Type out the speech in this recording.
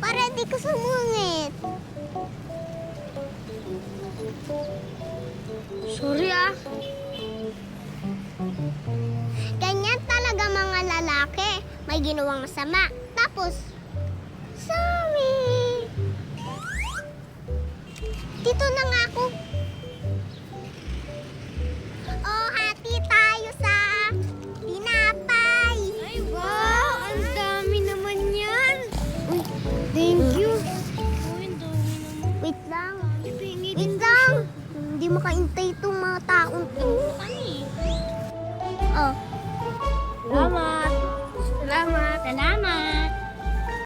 para di ko sumungit. Sorry ah. Ganyan talaga mga lalaki. May ginawang masama. Tapos, sorry. Dito na nga ako. Oh, hati tayo sa tinapay. Ay, wow! Ang dami naman yan! Uy, thank you! Uy, ang dami naman. Wait lang. Pingi Wait lang. Hindi makaintay itong mga taong to. Oh. Salamat! Salamat! Salamat!